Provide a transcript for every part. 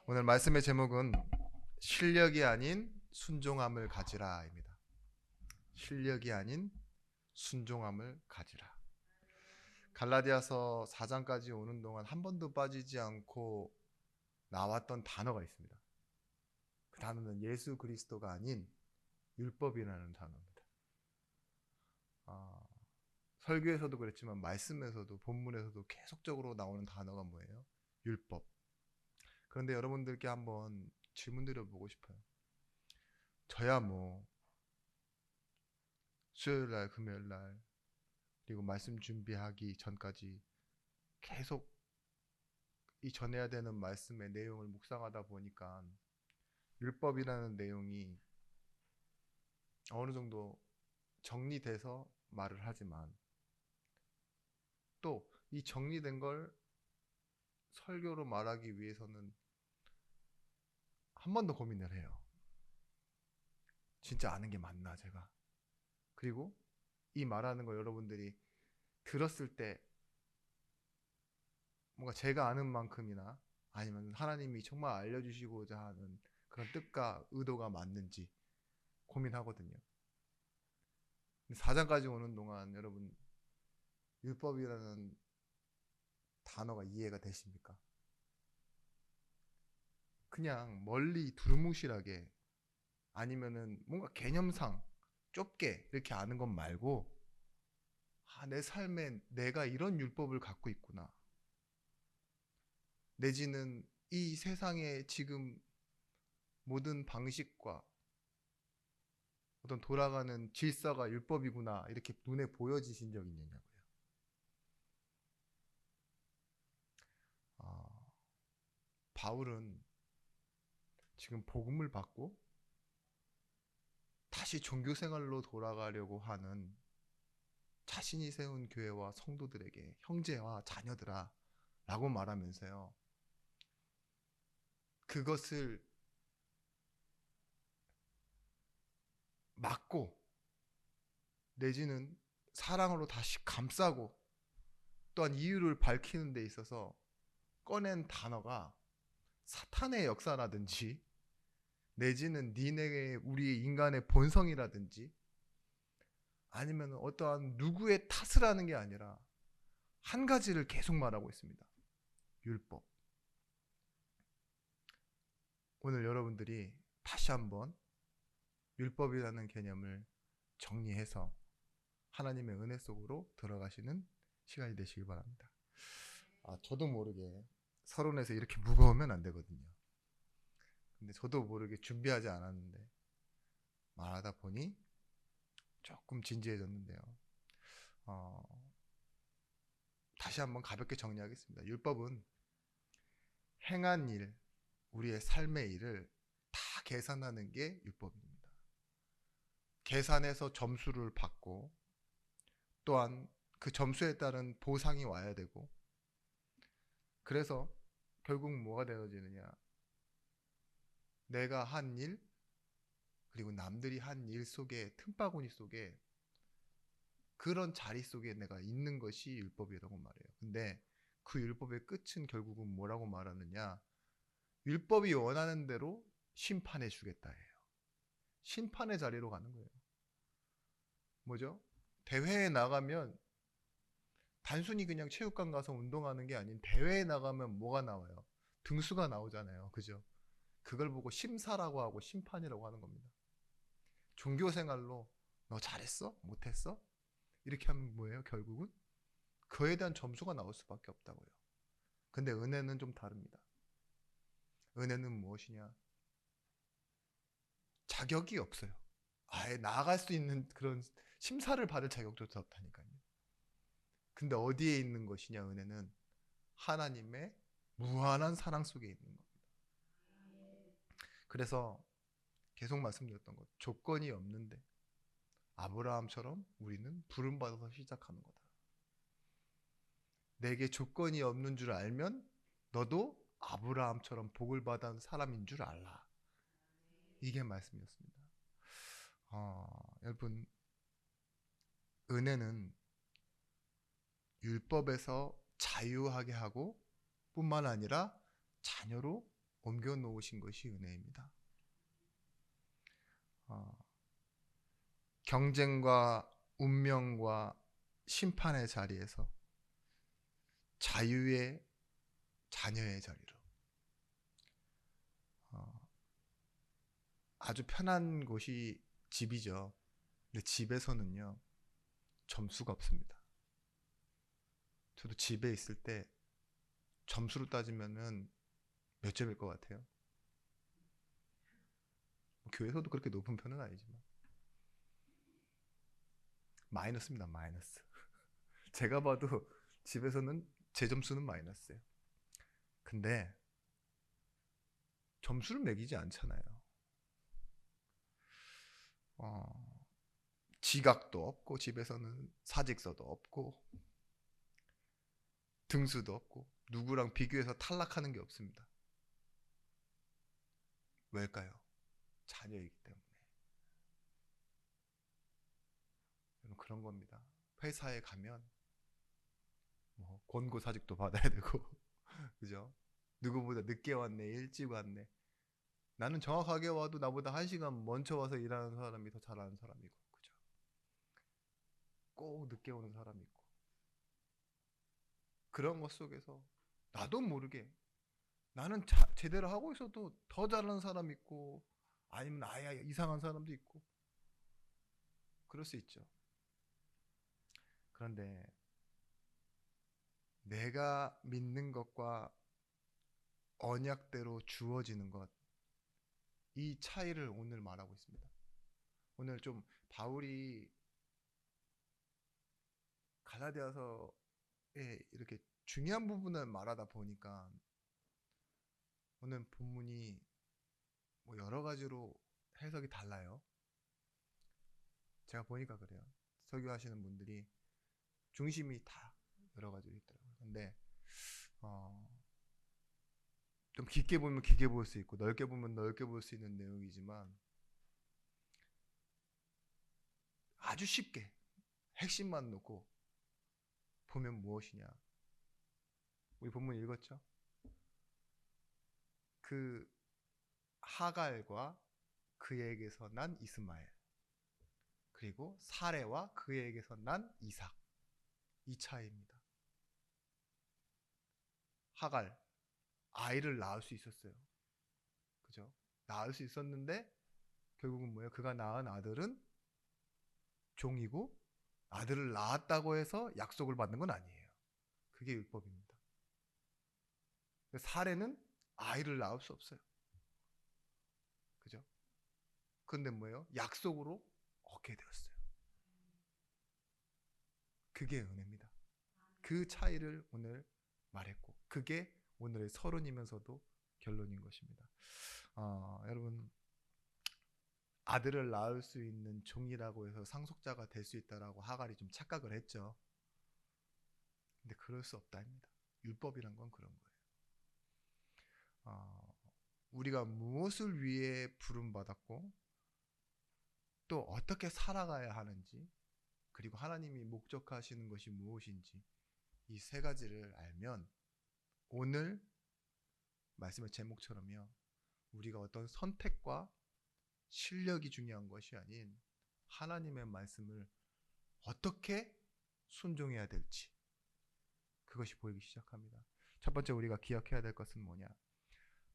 오늘 말씀의 제목은 실력이 아닌 순종함을 가지라입니다. 실력이 아닌 순종함을 가지라. 갈라디아서 4장까지 오는 동안 한 번도 빠지지 않고 나왔던 단어가 있습니다. 그 단어는 예수 그리스도가 아닌 율법이라는 단어입니다. 설교에서도 그랬지만 말씀에서도 본문에서도 계속적으로 나오는 단어가 뭐예요? 율법. 그런데 여러분들께 한번 질문 드려보고 싶어요. 저야 뭐 수요일날, 금요일날 그리고 말씀 준비하기 전까지 계속 이 전해야 되는 말씀의 내용을 묵상하다 보니까 율법이라는 내용이 어느 정도 정리돼서 말을 하지만 또 이 정리된 걸 설교로 말하기 위해서는 한 번 더 고민을 해요. 진짜 아는 게 맞나 제가. 그리고 이 말하는 거 여러분들이 들었을 때 뭔가 제가 아는 만큼이나 아니면 하나님이 정말 알려주시고자 하는 그런 뜻과 의도가 맞는지 고민하거든요. 4장까지 오는 동안 여러분 율법이라는 단어가 이해가 되십니까? 그냥 멀리 두루뭉실하게 아니면은 뭔가 개념상 좁게 이렇게 아는 것 말고 내 삶에 내가 이런 율법을 갖고 있구나. 내지는 이 세상의 지금 모든 방식과 어떤 돌아가는 질서가 율법이구나 이렇게 눈에 보여지신 적 있느냐고요. 아, 바울은 지금 복음을 받고 다시 종교 생활로 돌아가려고 하는 자신이 세운 교회와 성도들에게 형제와 자녀들아 라고 말하면서요. 그것을 막고 내지는 사랑으로 다시 감싸고 또한 이유를 밝히는 데 있어서 꺼낸 단어가 사탄의 역사라든지 내지는 니네의 우리 인간의 본성이라든지 아니면 어떠한 누구의 탓을 하는 게 아니라 한 가지를 계속 말하고 있습니다. 율법. 오늘 여러분들이 다시 한번 율법이라는 개념을 정리해서 하나님의 은혜 속으로 들어가시는 시간이 되시길 바랍니다. 저도 모르게 서론에서 이렇게 무거우면 안 되거든요. 근데 저도 모르게 준비하지 않았는데 말하다 보니 조금 진지해졌는데요. 어, 다시 한번 가볍게 정리하겠습니다. 율법은 행한 일, 우리의 삶의 일을 다 계산하는 게 율법입니다. 계산해서 점수를 받고 또한 그 점수에 따른 보상이 와야 되고 그래서 결국 뭐가 되어지느냐 내가 한 일 그리고 남들이 한 일 속에 틈바구니 속에 그런 자리 속에 내가 있는 것이 율법이라고 말해요. 근데 그 율법의 끝은 결국은 뭐라고 말하느냐 율법이 원하는 대로 심판해 주겠다 해요. 심판의 자리로 가는 거예요. 뭐죠? 대회에 나가면 단순히 그냥 체육관 가서 운동하는 게 아닌 대회에 나가면 뭐가 나와요? 등수가 나오잖아요. 그죠? 그걸 보고 심사라고 하고 심판이라고 하는 겁니다. 종교 생활로 너 잘했어? 못했어? 이렇게 하면 뭐예요? 결국은 그에 대한 점수가 나올 수밖에 없다고요. 근데 은혜는 좀 다릅니다. 은혜는 무엇이냐? 자격이 없어요. 아예 나아갈 수 있는 그런 심사를 받을 자격도 없다니까요. 근데 어디에 있는 것이냐? 은혜는 하나님의 무한한 사랑 속에 있는 겁니다. 그래서 계속 말씀드렸던 것, 조건이 없는데 아브라함처럼 우리는 부름받아서 시작하는 거다. 내게 조건이 없는 줄 알면 너도 아브라함처럼 복을 받은 사람인 줄 알라. 이게 말씀이었습니다. 여러분, 은혜는 율법에서 자유하게 하고 뿐만 아니라 자녀로 옮겨 놓으신 것이 은혜입니다. 경쟁과 운명과 심판의 자리에서 자유의 자녀의 자리로, 아주 편한 곳이 집이죠. 근데 집에서는요, 점수가 없습니다. 저도 집에 있을 때 점수로 따지면은 몇 점일 것 같아요? 교회에서도 그렇게 높은 편은 아니지만 마이너스입니다. 마이너스. 제가 봐도 집에서는 제 점수는 마이너스예요. 근데 점수를 매기지 않잖아요. 지각도 없고, 집에서는 사직서도 없고, 등수도 없고, 누구랑 비교해서 탈락하는 게 없습니다. 왜일까요? 자녀이기 때문에. 그런 겁니다. 회사에 가면 뭐 권고사직도 받아야 되고 그죠? 누구보다 늦게 왔네, 일찍 왔네. 나는 정확하게 와도 나보다 1시간 먼저 와서 일하는 사람이 더 잘하는 사람이고, 그죠? 꼭 늦게 오는 사람이 있고. 그런 것 속에서 나도 모르게 나는 제대로 하고 있어도 더 잘하는 사람 있고, 아니면 아예 이상한 사람도 있고, 그럴 수 있죠. 그런데 내가 믿는 것과 언약대로 주어지는 것, 이 차이를 오늘 말하고 있습니다. 오늘 좀 바울이 갈라디아서에 이렇게 중요한 부분을 말하다 보니까 오늘 본문이 뭐 여러 가지로 해석이 달라요. 제가 보니까 그래요. 설교하시는 분들이 중심이 다 여러 가지로 있더라고요. 근데 좀 깊게 보면 깊게 볼 수 있고, 넓게 보면 넓게 볼 수 있는 내용이지만, 아주 쉽게 핵심만 놓고 보면 무엇이냐. 우리 본문 읽었죠? 그 하갈과 그에게서 난 이스마엘, 그리고 사레와 그에게서 난 이삭, 이 차이입니다. 하갈, 아이를 낳을 수 있었어요. 그죠? 낳을 수 있었는데 결국은 뭐예요? 그가 낳은 아들은 종이고, 아들을 낳았다고 해서 약속을 받는 건 아니에요. 그게 율법입니다. 사례는 아이를 낳을 수 없어요. 그죠? 근데 뭐예요? 약속으로 얻게 되었어요. 그게 은혜입니다. 그 차이를 오늘 말했고, 그게 오늘의 서론이면서도 결론인 것입니다. 여러분, 아들을 낳을 수 있는 종이라고 해서 상속자가 될 수 있다라고 하갈이 좀 착각을 했죠. 근데 그럴 수 없다입니다. 율법이란 건 그런 거예요. 우리가 무엇을 위해 부름받았고, 또 어떻게 살아가야 하는지, 그리고 하나님이 목적하시는 것이 무엇인지, 이 세 가지를 알면 오늘 말씀의 제목처럼요, 우리가 어떤 선택과 실력이 중요한 것이 아닌 하나님의 말씀을 어떻게 순종해야 될지, 그것이 보이기 시작합니다. 첫 번째 우리가 기억해야 될 것은 뭐냐?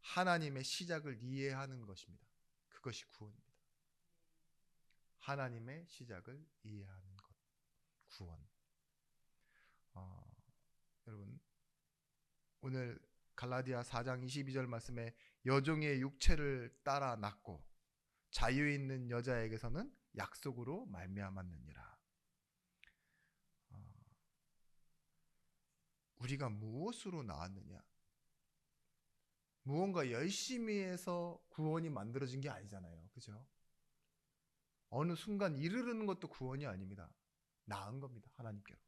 하나님의 시작을 이해하는 것입니다. 그것이 구원입니다. 하나님의 시작을 이해하는 것, 구원. 여러분, 오늘 갈라디아 4장 22절 말씀에 여종의 육체를 따라 낳고 자유 있는 여자에게서는 약속으로 말미암았느니라. 우리가 무엇으로 낳았느냐? 무언가 열심히 해서 구원이 만들어진 게 아니잖아요. 그죠? 어느 순간 이르르는 것도 구원이 아닙니다. 낳은 겁니다. 하나님께로.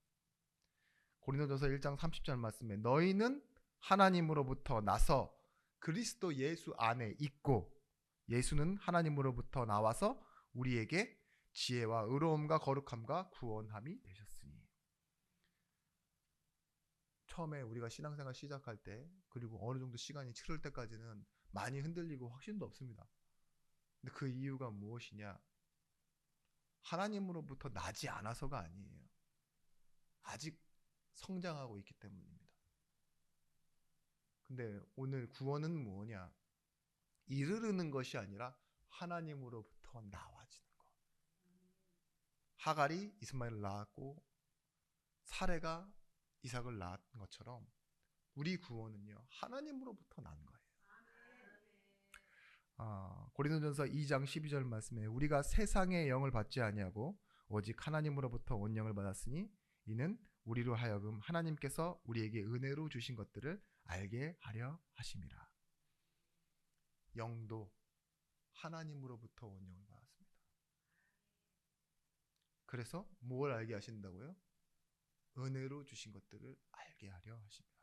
고린도전서 1장 30절 말씀에 너희는 하나님으로부터 나서 그리스도 예수 안에 있고, 예수는 하나님으로부터 나와서 우리에게 지혜와 의로움과 거룩함과 구원함이 되셨으니. 처음에 우리가 신앙생활 시작할 때, 그리고 어느 정도 시간이 치를 때까지는 많이 흔들리고 확신도 없습니다. 근데 그 이유가 무엇이냐? 하나님으로부터 나지 않아서가 아니에요. 아직 성장하고 있기 때문입니다. 근데 오늘 구원은 뭐냐? 이르르는 것이 아니라 하나님으로부터 나와지는 것. 하갈이 이스마엘을 낳았고 사레가 이삭을 낳은 것처럼 우리 구원은요, 하나님으로부터 난 거예요. 고린도전서 2장 12절 말씀에 우리가 세상의 영을 받지 아니하고 오직 하나님으로부터 온 영을 받았으니 이는 우리로 하여금 하나님께서 우리에게 은혜로 주신 것들을 알게 하려 하심이라. 영도 하나님으로부터 온 영을 받았습니다. 그래서 뭘 알게 하신다고요? 은혜로 주신 것들을 알게 하려 하십니다.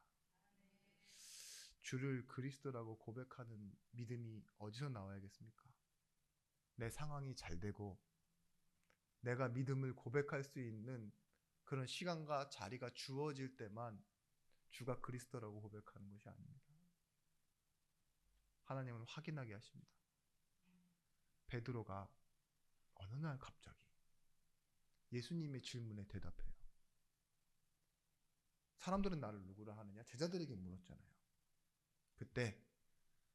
주를 그리스도라고 고백하는 믿음이 어디서 나와야겠습니까? 내 상황이 잘 되고 내가 믿음을 고백할 수 있는 그런 시간과 자리가 주어질 때만 주가 그리스도라고 고백하는 것이 아닙니다. 하나님은 확인하게 하십니다. 베드로가 어느 날 갑자기 예수님의 질문에 대답해요. 사람들은 나를 누구라 하느냐? 제자들에게 물었잖아요. 그때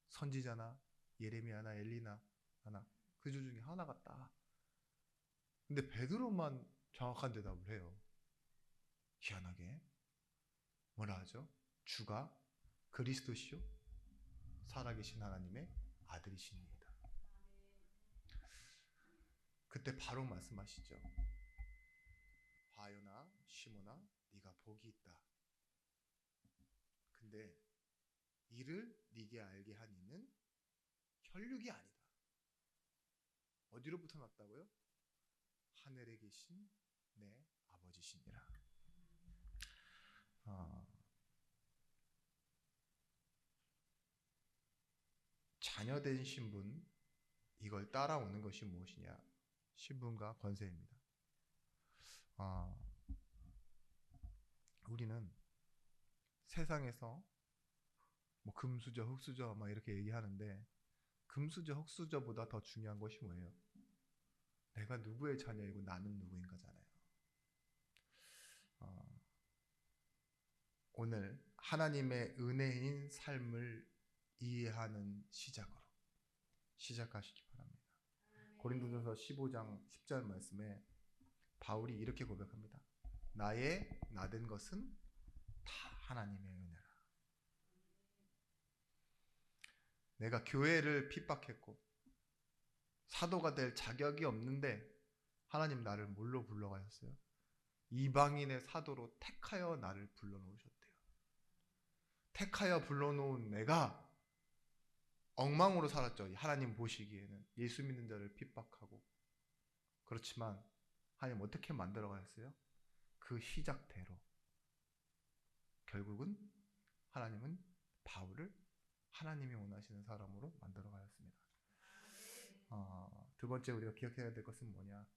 선지자나 예레미야나 엘리나 하나 그 중에 하나 같다. 근데 베드로만 정확한 대답을 해요. 희한하게 뭐라 하죠? 주가 그리스도시요 살아계신 하나님의 아들이십니다. 그때 바로 말씀하시죠. 바요나 시모나 네가 복이 있다. 근데 이를 네게 알게 한 이는 혈육이 아니다. 어디로부터 났다고요? 하늘에 계신 내 아버지시니라. 자녀된 신분, 이걸 따라오는 것이 무엇이냐? 신분과 권세입니다. 우리는 세상에서 뭐 금수저, 흙수저 막 이렇게 얘기하는데 금수저, 흙수저보다 더 중요한 것이 뭐예요? 내가 누구의 자녀이고 나는 누구인가잖아요. 오늘 하나님의 은혜인 삶을 이해하는 시작으로 시작하시기 바랍니다. 고린도전서 15장 10절 말씀에 바울이 이렇게 고백합니다. 나의 나된 것은 다 하나님의 은혜라. 내가 교회를 핍박했고 사도가 될 자격이 없는데 하나님 나를 뭘로 불러가셨어요? 이방인의 사도로 택하여 나를 불러놓으셨대요. 택하여 불러놓은 내가 엉망으로 살았죠. 하나님 보시기에는 예수 믿는 자를 핍박하고. 그렇지만 하나님 어떻게 만들어 가셨어요? 그 시작대로 결국은 하나님은 바울을 하나님이 원하시는 사람으로 만들어 가셨습니다. 두 번째 우리가 기억해야 될 것은 뭐냐?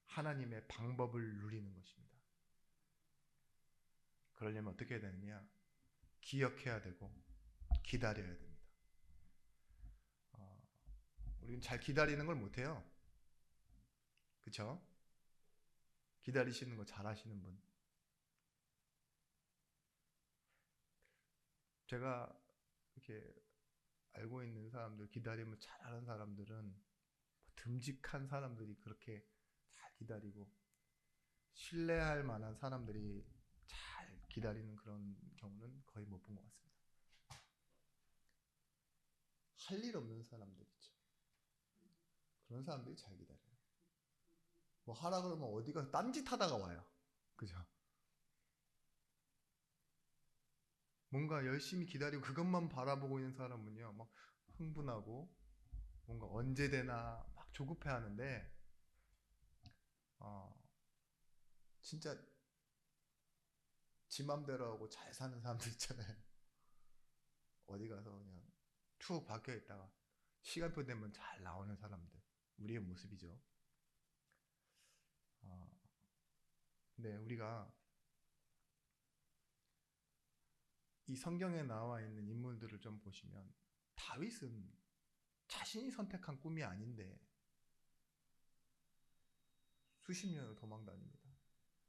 하나님의 방법을 누리는 것입니다. 그러려면 어떻게 해야 되느냐? 기억해야 되고 기다려야 됩니다. 우리는 잘 기다리는 걸 못해요. 그쵸? 기다리시는 거 잘하시는 분. 제가 이렇게 알고 있는 사람들, 기다림을 잘하는 사람들은 듬직한 사람들이 그렇게 잘 기다리고 신뢰할 만한 사람들이 잘 기다리는 그런 경우는 거의 못 본 것 같습니다. 할 일 없는 사람들 있죠. 그런 사람들이 잘 기다려요. 뭐 하라 그러면 어디 가서 딴짓 하다가 와요. 그죠? 뭔가 열심히 기다리고 그것만 바라보고 있는 사람은요, 막 흥분하고 뭔가 언제 되나 막 조급해 하는데, 진짜 지 맘대로 하고 잘 사는 사람들 있잖아요. 어디 가서 그냥 툭 박혀 있다가 시간표 되면 잘 나오는 사람들. 우리의 모습이죠. 근데 우리가 이 성경에 나와 있는 인물들을 좀 보시면 다윗은 자신이 선택한 꿈이 아닌데 수십 년을 도망 다닙니다.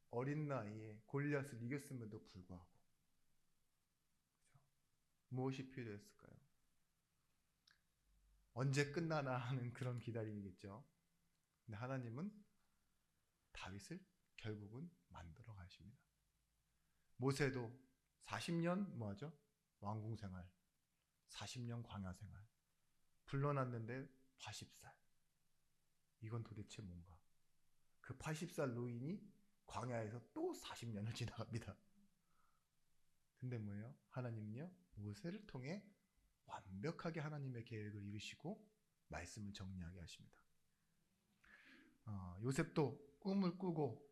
어린 나이에 골리앗을 이겼음에도 불구하고. 무엇이 필요했을까요? 언제 끝나나 하는 그런 기다림이겠죠. 근데 하나님은 다윗을 결국은 만들어 가십니다. 모세도 40년 뭐하죠? 왕궁 생활, 40년 광야 생활, 불러놨는데 80살. 이건 도대체 뭔가? 그 80살 노인이 광야에서 또 40년을 지나갑니다. 근데 뭐예요? 하나님은요, 모세를 통해 완벽하게 하나님의 계획을 이루시고 말씀을 정리하게 하십니다. 요셉도 꿈을 꾸고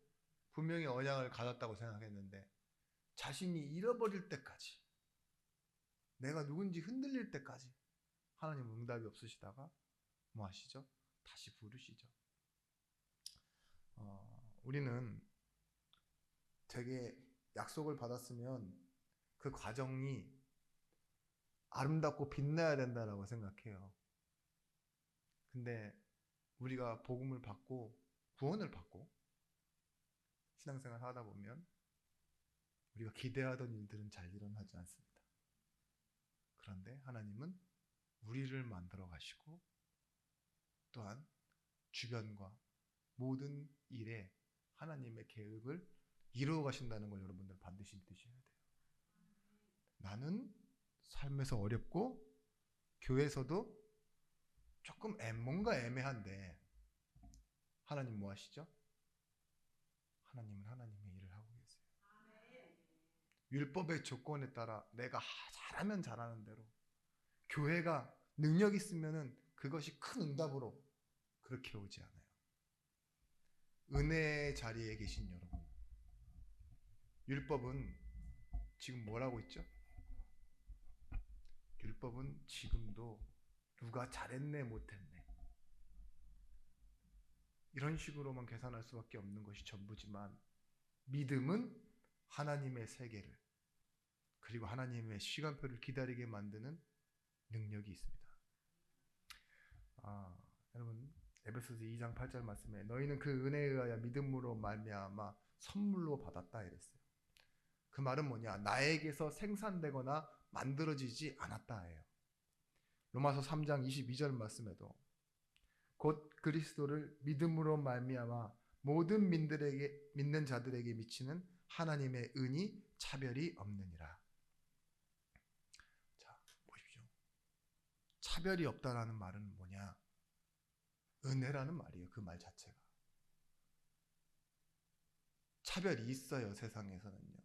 분명히 언약을 가졌다고 생각했는데 자신이 잃어버릴 때까지, 내가 누군지 흔들릴 때까지 하나님 응답이 없으시다가 뭐 하시죠? 다시 부르시죠. 우리는 되게 약속을 받았으면 그 과정이 아름답고 빛나야 된다라고 생각해요. 근데 우리가 복음을 받고 구원을 받고 신앙생활 하다 보면 우리가 기대하던 일들은 잘 일어나지 않습니다. 그런데 하나님은 우리를 만들어 가시고 또한 주변과 모든 일에 하나님의 계획을 이루어 가신다는 걸 여러분들 반드시 믿으셔야 돼요. 나는 삶에서 어렵고 교회에서도 조금 뭔가 애매한데 하나님 뭐 하시죠? 하나님은 하나님의 일을 하고 계세요. 율법의 조건에 따라 내가 잘하면 잘하는 대로, 교회가 능력 있으면은 그것이 큰 응답으로 그렇게 오지 않아요. 은혜의 자리에 계신 여러분, 율법은 지금 뭘 하고 있죠? 율법은 지금도 누가 잘했네 못했네 이런 식으로만 계산할 수밖에 없는 것이 전부지만, 믿음은 하나님의 세계를 그리고 하나님의 시간표를 기다리게 만드는 능력이 있습니다. 여러분, 에베소서 2장 8절 말씀에 너희는 그 은혜에 의하여 믿음으로 말미암아 선물로 받았다 이랬어요. 그 말은 뭐냐? 나에게서 생산되거나 만들어지지 않았다예요. 로마서 3장 22절 말씀에도 곧 그리스도를 믿음으로 말미암아 모든 민들에게 믿는 자들에게 미치는 하나님의 은이 차별이 없느니라. 자, 보십시오. 차별이 없다라는 말은 뭐냐? 은혜라는 말이에요. 그 말 자체가. 차별이 있어요, 세상에서는요.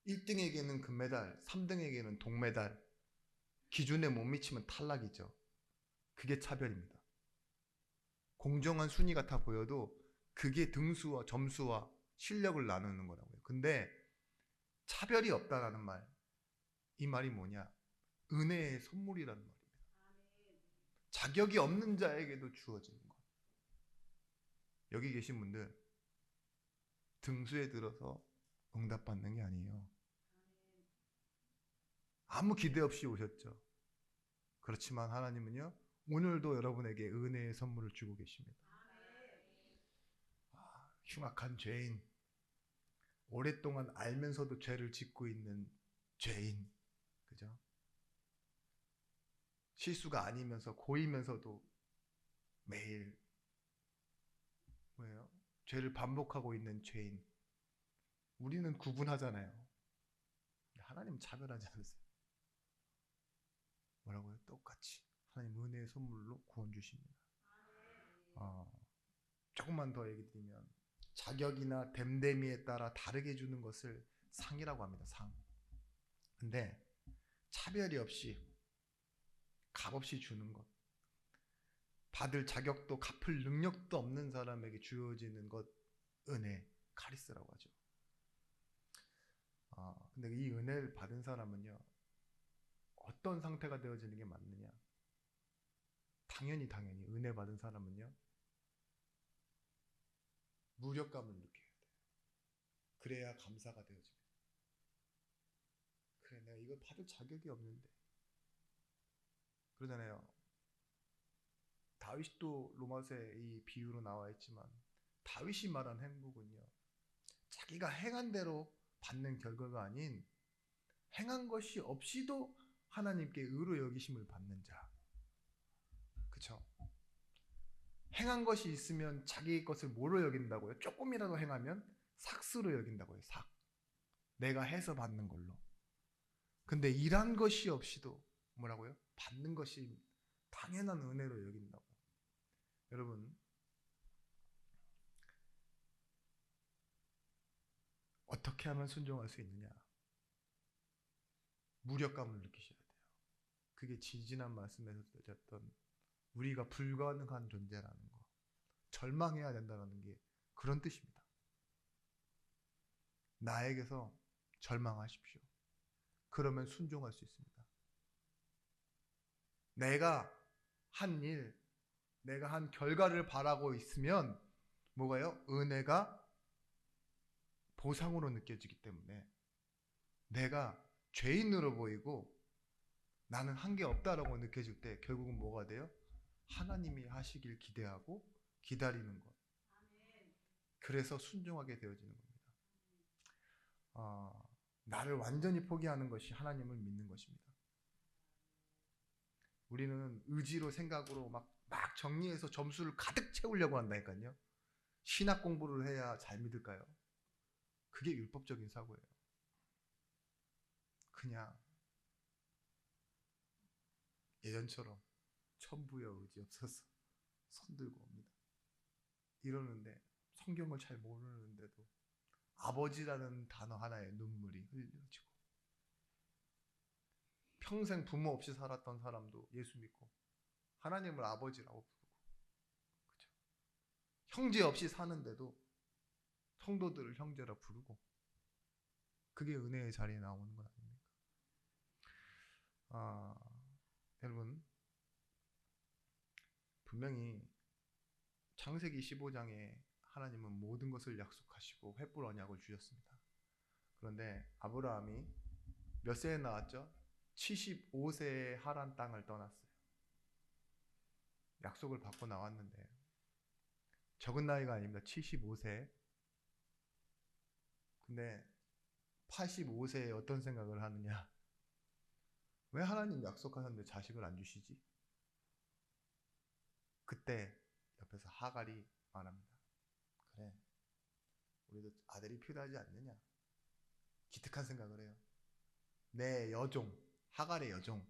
1등에게는 금메달, 3등에게는 동메달, 기준에 못 미치면 탈락이죠. 그게 차별입니다. 공정한 순위 같아 보여도 그게 등수와 점수와 실력을 나누는 거라고요. 근데 차별이 없다라는 말, 이 말이 뭐냐? 은혜의 선물이라는 말입니다. 자격이 없는 자에게도 주어지는 것. 여기 계신 분들 등수에 들어서 응답받는 게 아니에요. 아무 기대 없이 오셨죠. 그렇지만 하나님은요, 오늘도 여러분에게 은혜의 선물을 주고 계십니다. 흉악한 죄인, 오랫동안 알면서도 죄를 짓고 있는 죄인, 그죠? 실수가 아니면서 고이면서도 매일 뭐예요? 죄를 반복하고 있는 죄인. 우리는 구분하잖아요. 하나님은 차별하지 않으세요. 뭐라고요? 똑같이 하나님 은혜의 선물로 구원 주십니다. 조금만 더 얘기 드리면 자격이나 됨됨이에 따라 다르게 주는 것을 상이라고 합니다. 상. 근데 차별이 없이 값없이 주는 것, 받을 자격도 갚을 능력도 없는 사람에게 주어지는 것, 은혜, 카리스라고 하죠. 근데 이 은혜를 받은 사람은요, 어떤 상태가 되어지는 게 맞느냐? 당연히 은혜 받은 사람은요, 무력감을 느껴야 돼요. 그래야 감사가 되어집니다. 그래, 내가 이걸 받을 자격이 없는데. 그러잖아요. 다윗도 로마서에 이 비유로 나와 있지만 다윗이 말한 행복은요, 자기가 행한 대로 받는 결과가 아닌 행한 것이 없이도 하나님께 의로 여기심을 받는 자. 그쵸? 행한 것이 있으면 자기 것을 뭐로 여긴다고요? 조금이라도 행하면 삭스로 여긴다고요. 삭. 내가 해서 받는 걸로. 근데 일한 것이 없이도 뭐라고요? 받는 것이 당연한 은혜로 여긴다고. 여러분, 어떻게 하면 순종할 수 있느냐? 무력감을 느끼셔야 돼요. 그게 지지난 말씀에서 드렸던 우리가 불가능한 존재라는 거. 절망해야 된다는 게 그런 뜻입니다. 나에게서 절망하십시오. 그러면 순종할 수 있습니다. 내가 한 일, 내가 한 결과를 바라고 있으면 뭐가요? 은혜가 보상으로 느껴지기 때문에 내가 죄인으로 보이고 나는 한 게 없다라고 느껴질 때 결국은 뭐가 돼요? 하나님이 하시길 기대하고 기다리는 것. 그래서 순종하게 되어지는 겁니다. 나를 완전히 포기하는 것이 하나님을 믿는 것입니다. 우리는 의지로 생각으로 막 정리해서 점수를 가득 채우려고 한다니까요. 신학 공부를 해야 잘 믿을까요? 그게 율법적인 사고예요. 그냥 예전처럼 천부여 의지 없어서 손 들고 옵니다. 이러는데 성경을 잘 모르는데도 아버지라는 단어 하나에 눈물이 흘려지고, 평생 부모 없이 살았던 사람도 예수 믿고 하나님을 아버지라고 부르고, 그렇죠? 형제 없이 사는데도 성도들을 형제라 부르고, 그게 은혜의 자리에 나오는 건 아닙니까? 여러분, 분명히 창세기 15장에 하나님은 모든 것을 약속하시고 횃불 언약을 주셨습니다. 그런데 아브라함이 몇 세에 나왔죠? 75세에 하란 땅을 떠났어요. 약속을 받고 나왔는데 적은 나이가 아닙니다. 75세. 근데 85세에 어떤 생각을 하느냐? 왜 하나님 약속하셨는데 자식을 안 주시지? 그때 옆에서 하갈이 말합니다. 그래, 우리도 아들이 필요하지 않느냐? 기특한 생각을 해요. 내 여종, 하갈의 여종,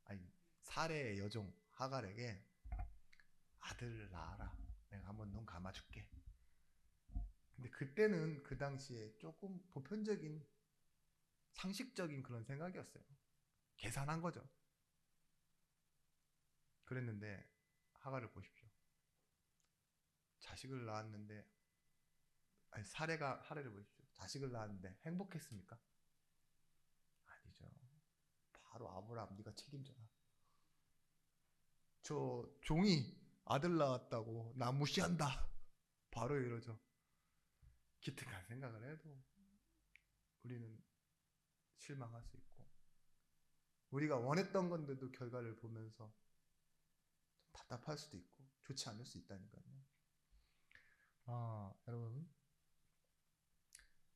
아니 사레의 여종 하갈에게 아들을 낳아라. 내가 한번 눈 감아줄게. 근데 그때는 그 당시에 조금 보편적인 상식적인 그런 생각이었어요. 계산한 거죠. 그랬는데 하갈을 보십시오. 자식을 낳았는데, 아니 사례를 보십시오. 자식을 낳았는데 행복했습니까? 아니죠. 바로 아브라함 네가 책임져라. 저 종이 아들 낳았다고 나 무시한다. 바로 이러죠. 기특한 생각을 해도 우리는 실망할 수 있고, 우리가 원했던 건데도 결과를 보면서 좀 답답할 수도 있고 좋지 않을 수 있다니까요. 여러분,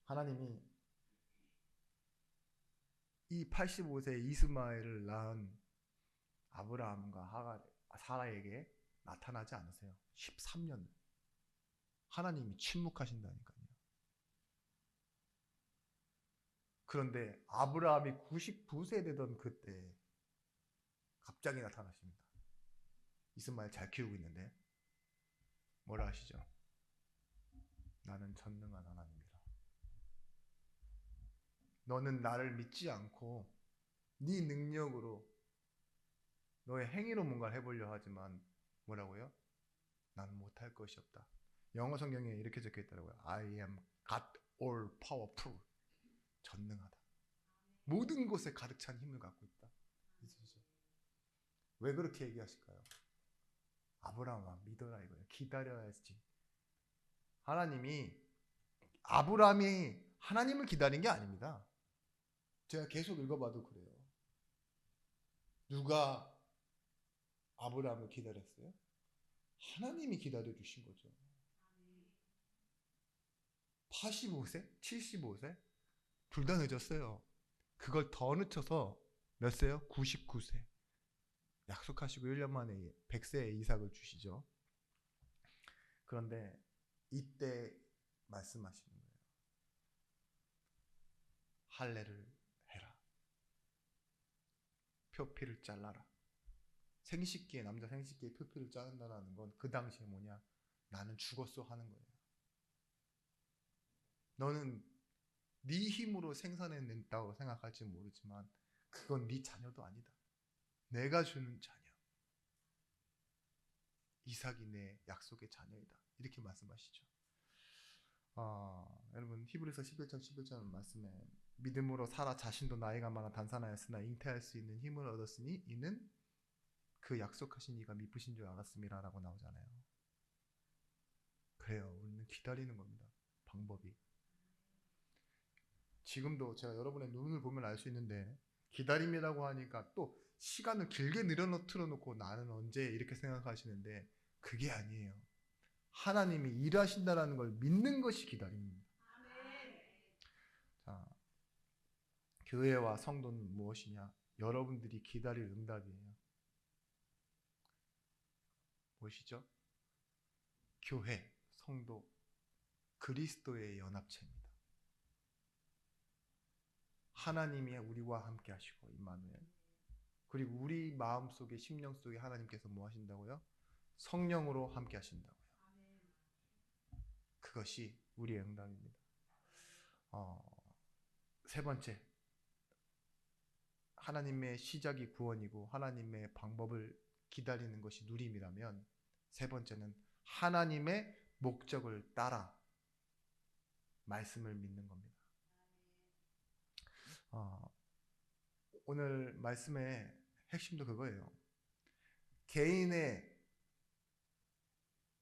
하나님이 이 85세 이스마엘을 낳은 아브라함과 사라에게 나타나지 않으세요. 13년 하나님이 침묵하신다니까요. 그런데 아브라함이 99세 되던 그때 갑자기 나타나십니다. 이스마엘 잘 키우고 있는데 뭐라 하시죠? 나는 전능한 하나님이라. 너는 나를 믿지 않고 네 능력으로 너의 행위로 뭔가를 해보려 하지만 뭐라고요? 난 못할 것이 없다. 영어 성경에 이렇게 적혀 있더라고요. I am God all powerful. 전능하다. 모든 곳에 가득 찬 힘을 갖고 있다. 왜 그렇게 얘기하실까요? 아브라함아 믿어라 이거예요. 기다려야지. 하나님이 아브라함이 하나님을 기다린 게 아닙니다. 제가 계속 읽어봐도 그래요. 누가 아브라함을 기다렸어요? 하나님이 기다려 주신 거죠. 85세? 75세? 둘 다 늦었어요. 그걸 더 늦춰서 몇 세요? 99세. 약속하시고 1년 만에 100세의 이삭을 주시죠. 그런데 이때 말씀하시는 거예요. 할례를 해라. 표피를 잘라라. 생식기에, 남자 생식기에 표피를 자른다는 건 그 당시에 뭐냐? 나는 죽었어 하는 거예요. 너는 네 힘으로 생산해낸다고 생각할지 모르지만 그건 네 자녀도 아니다. 내가 주는 자녀. 이삭이 내 약속의 자녀이다. 이렇게 말씀하시죠. 여러분 히브리서 11장 11절 말씀에 믿음으로 사라 자신도 나이가 많아 단산하였으나 잉태할 수 있는 힘을 얻었으니 이는 그 약속하신 이가 미쁘신 줄 알았음이라 라고 나오잖아요. 그래요. 우리는 기다리는 겁니다. 방법이. 지금도 제가 여러분의 눈을 보면 알 수 있는데 기다림이라고 하니까 또 시간을 길게 틀어놓고 나는 언제 이렇게 생각하시는데 그게 아니에요. 하나님이 일하신다는 걸 믿는 것이 기다림입니다. 자, 교회와 성도는 무엇이냐? 여러분들이 기다릴 응답이에요. 무엇이죠? 교회, 성도, 그리스도의 연합체입니다. 하나님이 우리와 함께 하시고 임마누엘. 그리고 우리 마음속에 심령 속에 하나님께서 뭐 하신다고요? 성령으로 함께 하신다고요. 그것이 우리의 응답입니다. 세 번째, 하나님의 시작이 구원이고 하나님의 방법을 기다리는 것이 누림이라면 세 번째는 하나님의 목적을 따라 말씀을 믿는 겁니다. 오늘 말씀의 핵심도 그거예요. 개인의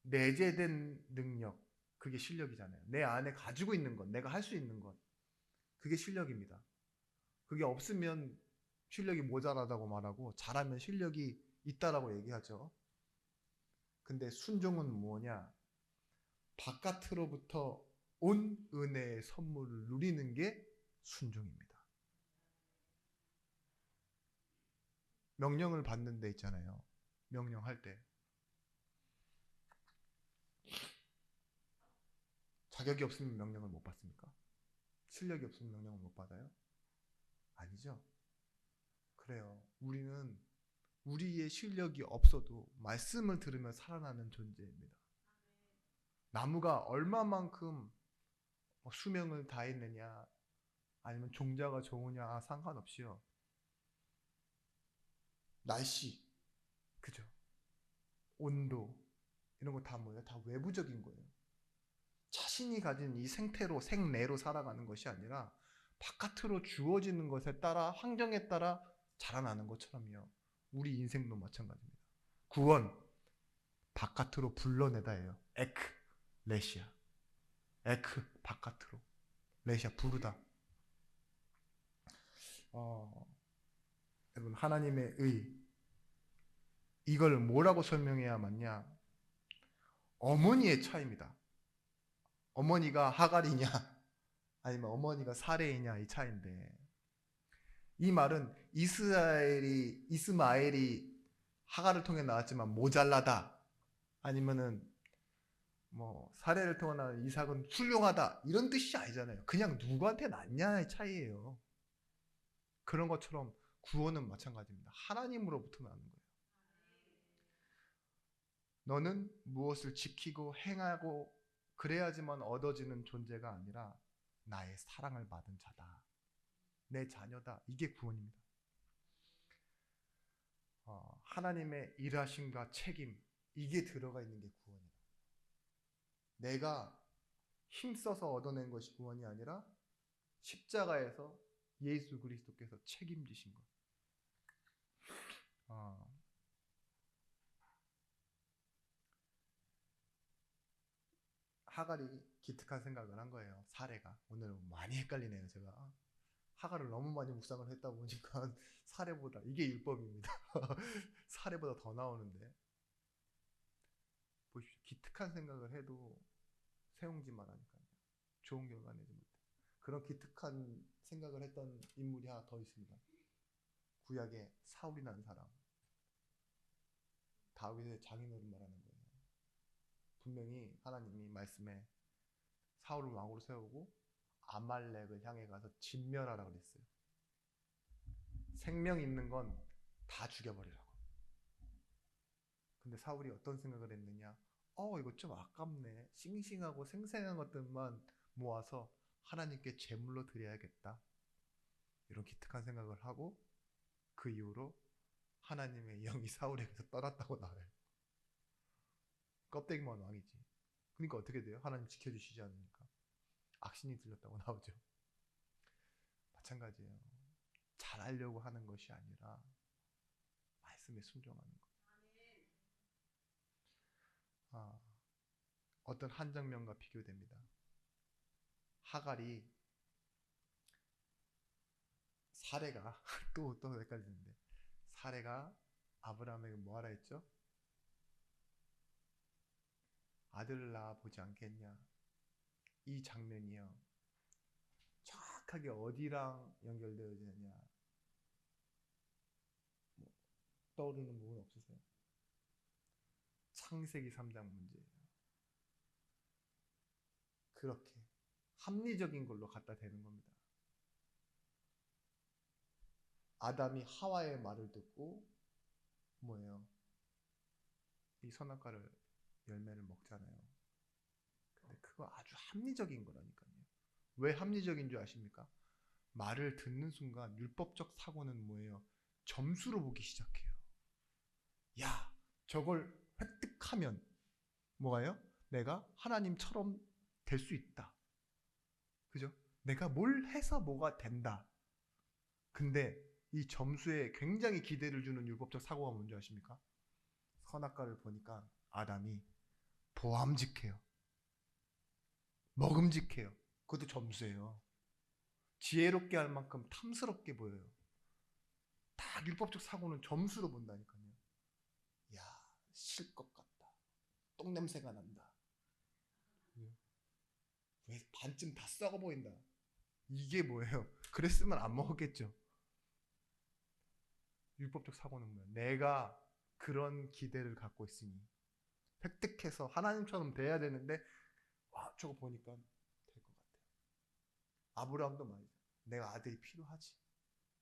내재된 능력, 그게 실력이잖아요. 내 안에 가지고 있는 것, 내가 할 수 있는 것, 그게 실력입니다. 그게 없으면 실력이 모자라다고 말하고 잘하면 실력이 있다라고 얘기하죠. 근데 순종은 뭐냐? 바깥으로부터 온 은혜의 선물을 누리는 게 순종입니다. 명령을 받는 데 있잖아요. 명령할 때 자격이 없으면 명령을 못 받습니까? 실력이 없으면 명령을 못 받아요? 아니죠. 그래요. 우리는 우리의 실력이 없어도 말씀을 들으며 살아나는 존재입니다. 나무가 얼마만큼 수명을 다했느냐 아니면 종자가 좋으냐 상관없이요. 날씨, 그죠? 온도 이런 거 다 뭐예요? 다 외부적인 거예요. 자신이 가진 이 생태로 생내로 살아가는 것이 아니라 바깥으로 주어지는 것에 따라 환경에 따라 자라나는 것처럼요. 우리 인생도 마찬가지입니다. 구원 바깥으로 불러내다예요. 에크 레시아. 에크 바깥으로 레시아 부르다. 여러분 하나님의 의 이걸 뭐라고 설명해야 맞냐? 어머니의 차이입니다. 어머니가 하갈이냐 아니면 어머니가 사레이냐 이 차이인데 이 말은 이스마엘이 하갈을 통해 나왔지만 모자라다 아니면은 뭐 사레를 통해 나온 이삭은 훌륭하다 이런 뜻이 아니잖아요. 그냥 누구한테 낳냐의 차이예요. 그런 것처럼 구원은 마찬가지입니다. 하나님으로부터 나는 거예요. 너는 무엇을 지키고 행하고 그래야지만 얻어지는 존재가 아니라 나의 사랑을 받은 자다. 내 자녀다. 이게 구원입니다. 하나님의 일하심과 책임 이게 들어가 있는 게 구원이에요. 내가 힘써서 얻어낸 것이 구원이 아니라 십자가에서 예수 그리스도께서 책임지신 것. 하갈이 기특한 생각을 한 거예요. 사례가. 오늘 많이 헷갈리네요, 제가. 하갈을 너무 많이 묵상을 했다 보니까 사례보다 이게 율법입니다. 사례보다 더 나오는데 보십시오. 기특한 생각을 해도 세웅지만 하니까요. 좋은 결과 내지 못해. 그런 기특한 생각을 했던 인물이 하나 더 있습니다. 구약의 사울이라는 사람. 다윗의 장인어른 말하는 거예요. 분명히 하나님이 말씀에 사울을 왕으로 세우고 아말렉을 향해 가서 진멸하라 그랬어요. 생명 있는 건 다 죽여버리라고. 근데 사울이 어떤 생각을 했느냐? 이거 좀 아깝네. 싱싱하고 생생한 것들만 모아서 하나님께 제물로 드려야겠다. 이런 기특한 생각을 하고 그 이후로 하나님의 영이 사울에게서 떠났다고 나와요. 껍데기만 왕이지. 그러니까 어떻게 돼요? 하나님 지켜주시지 않으니까. 악신이 들렸다고 나오죠. 마찬가지예요. 잘하려고 하는 것이 아니라 말씀에 순종하는 것. 어떤 한 장면과 비교됩니다. 하갈이 사레가 또 헷갈리는데 사레가 아브라함에게 뭐하라 했죠? 아들을 낳아보지 않겠냐. 이 장면이요. 정확하게 어디랑 연결되어 있느냐. 뭐, 떠오르는 부분 없으세요? 창세기 3장 문제예요. 그렇게 합리적인 걸로 갖다 대는 겁니다. 아담이 하와의 말을 듣고 뭐예요? 이 선악과를 열매를 먹잖아요. 근데 그거 아주 합리적인 거라니까요. 왜 합리적인 줄 아십니까? 말을 듣는 순간 율법적 사고는 뭐예요? 점수로 보기 시작해요. 야, 저걸 획득하면 뭐가요? 내가 하나님처럼 될 수 있다. 그죠? 내가 뭘 해서 뭐가 된다. 근데 이 점수에 굉장히 기대를 주는 율법적 사고가 뭔지 아십니까? 선악과를 보니까 아담이 보암직해요. 먹음직해요. 그것도 점수예요. 지혜롭게 할 만큼 탐스럽게 보여요. 다 율법적 사고는 점수로 본다니까요. 야, 실 것 같다. 똥냄새가 난다. 왜 반쯤 다 썩어 보인다. 이게 뭐예요? 그랬으면 안 먹었겠죠. 율법적 사고는 뭐예요? 내가 그런 기대를 갖고 있으니 획득해서 하나님처럼 돼야 되는데 와, 저거 보니까 될 것 같아요. 아브라함도 말이죠. 내가 아들이 필요하지.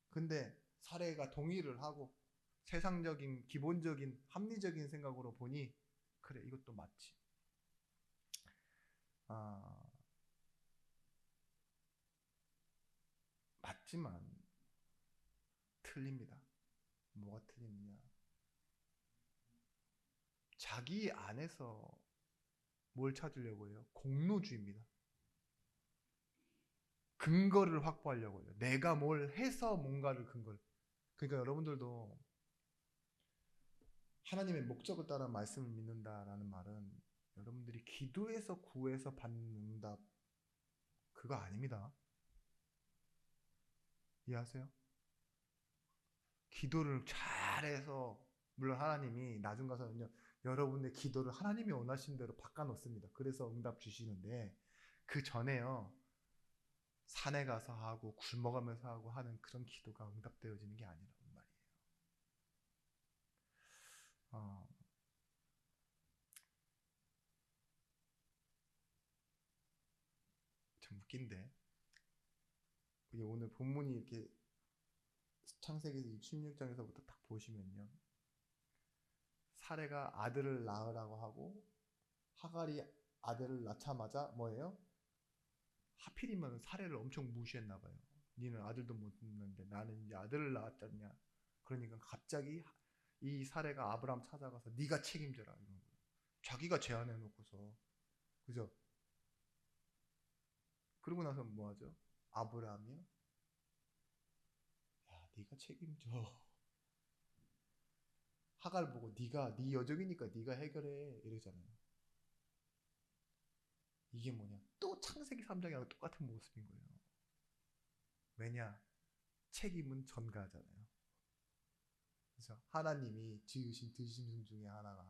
근데 사례가 동의를 하고 세상적인 기본적인 합리적인 생각으로 보니 그래, 이것도 맞지. 맞지만 틀립니다. 뭐가 틀리느냐? 자기 안에서 뭘 찾으려고 해요? 공로주의입니다. 근거를 확보하려고 해요. 내가 뭘 해서 뭔가를 근거를. 그러니까 여러분들도 하나님의 목적을 따라 말씀을 믿는다라는 말은 여러분들이 기도해서 구해서 받는 응답 그거 아닙니다. 이해하세요? 기도를 잘해서 물론 하나님이 나중 가서는요 여러분의 기도를 하나님이 원하시는 대로 바꿔놓습니다. 그래서 응답 주시는데 그 전에요 산에 가서 하고 굶어가면서 하고 하는 그런 기도가 응답되어지는 게 아니라는 말이에요. 참 웃긴데 오늘 본문이 이렇게 창세기 16장에서부터 딱 보시면요 사레가 아들을 낳으라고 하고 하갈이 아들을 낳자마자 뭐예요? 하필이면 사례를 엄청 무시했나 봐요. 니는 아들도 못 낳는데 나는 이제 아들을 낳았잖냐. 그러니까 갑자기 이 사례가 아브라함 찾아가서 네가 책임져라 이런 거예요. 자기가 제안해 놓고서 그죠? 그러고 나서 뭐 하죠? 아브라함이요? 야, 네가 책임져. 하갈 보고 네가 네 여종이니까 네가 해결해 이러잖아요. 이게 뭐냐? 또 창세기 3장이랑 똑같은 모습인 거예요. 왜냐? 책임은 전가하잖아요. 그래서 하나님이 지으신 드심승 중에 하나가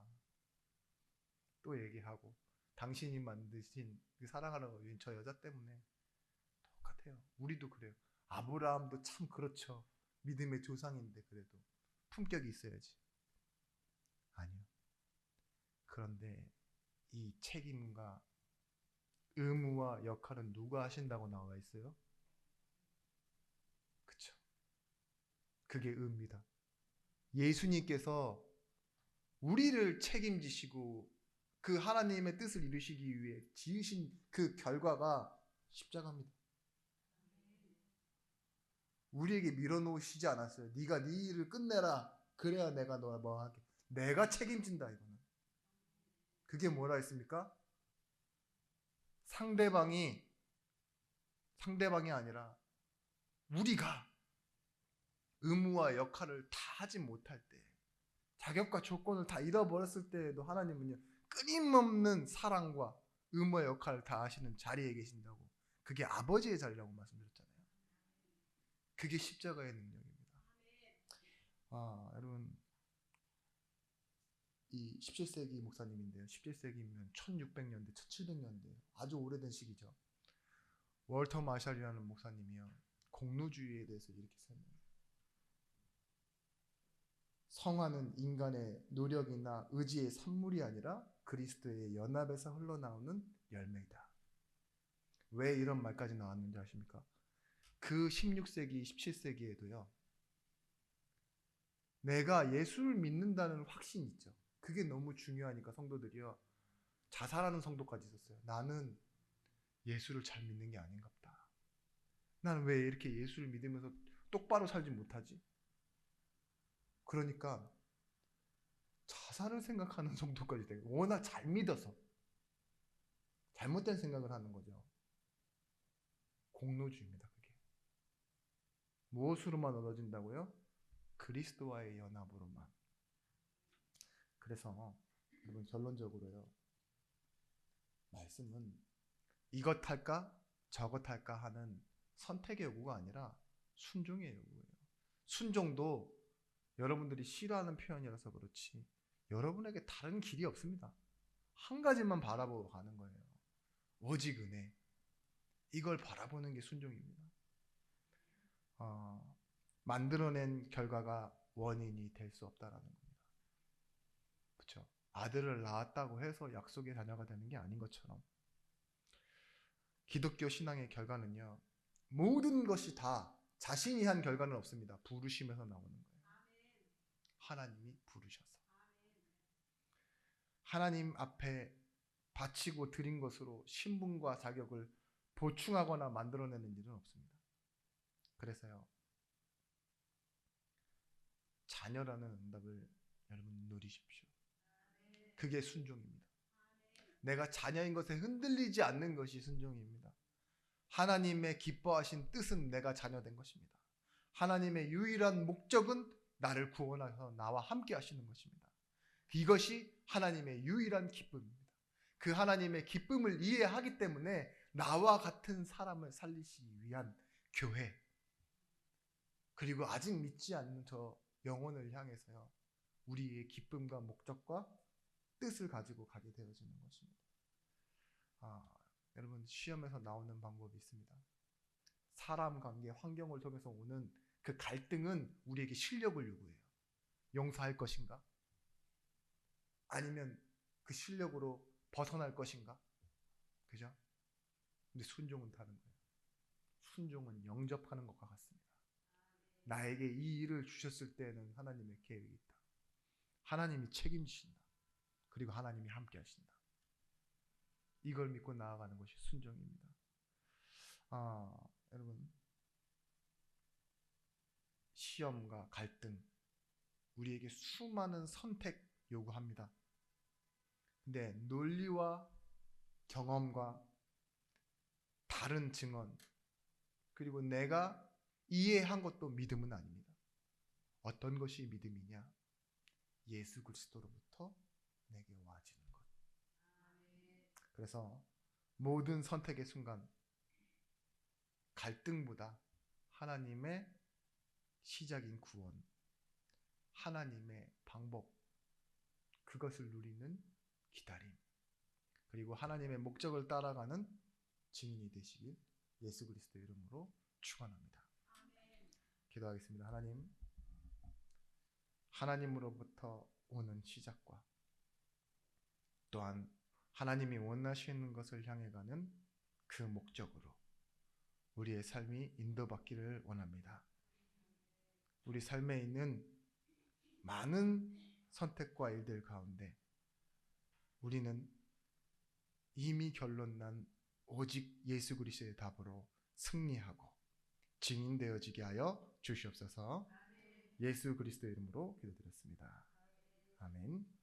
또 얘기하고 당신이 만드신 그 사랑하는 여인 저 여자 때문에 똑같아요. 우리도 그래요. 아브라함도 참 그렇죠. 믿음의 조상인데 그래도 품격이 있어야지. 아니요. 그런데 이 책임과 의무와 역할은 누가 하신다고 나와 있어요? 그쵸. 그게 의입니다. 예수님께서 우리를 책임지시고 그 하나님의 뜻을 이루시기 위해 지으신 그 결과가 십자가입니다. 우리에게 밀어놓으시지 않았어요. 네가 네 일을 끝내라. 그래야 내가 너와 뭐 하게. 내가 책임진다 이거는. 그게 뭐라 했습니까? 상대방이 아니라 우리가 의무와 역할을 다 하지 못할 때, 자격과 조건을 다 잃어버렸을 때에도 하나님은요 끊임없는 사랑과 의무와 역할을 다 하시는 자리에 계신다고. 그게 아버지의 자리라고 말씀드렸잖아요. 그게 십자가의 능력입니다. 여러분 이 17세기 목사님인데요. 17세기면 1600년대, 1700년대 아주 오래된 시기죠. 월터 마샬이라는 목사님이요. 공로주의에 대해서 이렇게 설명해요. 성화는 인간의 노력이나 의지의 산물이 아니라 그리스도의 연합에서 흘러나오는 열매이다. 왜 이런 말까지 나왔는지 아십니까? 그 16세기, 17세기에도요. 내가 예수를 믿는다는 확신이 있죠. 그게 너무 중요하니까 성도들이요. 자살하는 성도까지 있었어요. 나는 예수를 잘 믿는 게 아닌가 보다. 나는 왜 이렇게 예수를 믿으면서 똑바로 살지 못하지? 그러니까 자살을 생각하는 정도까지 되고 워낙 잘 믿어서 잘못된 생각을 하는 거죠. 공로주의입니다. 그게 무엇으로만 얻어진다고요? 그리스도와의 연합으로만. 그래서 여러분 결론적으로요. 말씀은 이것 할까 저것 할까 하는 선택의 요구가 아니라 순종의 요구예요. 순종도 여러분들이 싫어하는 표현이라서 그렇지 여러분에게 다른 길이 없습니다. 한 가지만 바라보고 가는 거예요. 오직 은혜. 이걸 바라보는 게 순종입니다. 만들어낸 결과가 원인이 될 수 없다라는 겁니다. 그렇죠? 아들을 낳았다고 해서 약속의 자녀가 되는 게 아닌 것처럼 기독교 신앙의 결과는요. 모든 것이 다 자신이 한 결과는 없습니다. 부르심에서 나오는 거예요. 하나님이 부르셔서. 하나님 앞에 바치고 드린 것으로 신분과 자격을 보충하거나 만들어내는 일은 없습니다. 그래서요. 자녀라는 응답을 여러분 누리십시오. 그게 순종입니다. 내가 자녀인 것에 흔들리지 않는 것이 순종입니다. 하나님의 기뻐하신 뜻은 내가 자녀된 것입니다. 하나님의 유일한 목적은 나를 구원하셔서 나와 함께 하시는 것입니다. 이것이 하나님의 유일한 기쁨입니다. 그 하나님의 기쁨을 이해하기 때문에 나와 같은 사람을 살리시기 위한 교회, 그리고 아직 믿지 않는 저 영혼을 향해서요. 우리의 기쁨과 목적과 뜻을 가지고 가게 되어지는 것입니다. 여러분 시험에서 나오는 방법이 있습니다. 사람 관계, 환경을 통해서 오는 그 갈등은 우리에게 실력을 요구해요. 용서할 것인가? 아니면 그 실력으로 벗어날 것인가? 그죠? 근데 순종은 다른 거예요. 순종은 영접하는 것과 같습니다. 나에게 이 일을 주셨을 때는 하나님의 계획이 있다. 하나님이 책임지신다. 그리고 하나님이 함께 하신다. 이걸 믿고 나아가는 것이 순종입니다. 여러분 시험과 갈등 우리에게 수많은 선택 요구합니다. 근데 논리와 경험과 다른 증언 그리고 내가 이해한 것도 믿음은 아닙니다. 어떤 것이 믿음이냐? 예수 그리스도로부터 내게 와지는 것. 그래서 모든 선택의 순간 갈등보다 하나님의 시작인 구원, 하나님의 방법, 그것을 누리는 기다림, 그리고 하나님의 목적을 따라가는 증인이 되시길 예수 그리스도의 이름으로 축원합니다. 기도하겠습니다. 하나님으로부터 오는 시작과 또한 하나님이 원하시는 것을 향해 가는 그 목적으로 우리의 삶이 인도받기를 원합니다. 우리 삶에 있는 많은 선택과 일들 가운데 우리는 이미 결론난 오직 예수 그리스도의 답으로 승리하고 증인되어지게 하여 주시옵소서. 예수 그리스도의 이름으로 기도드렸습니다. 아멘.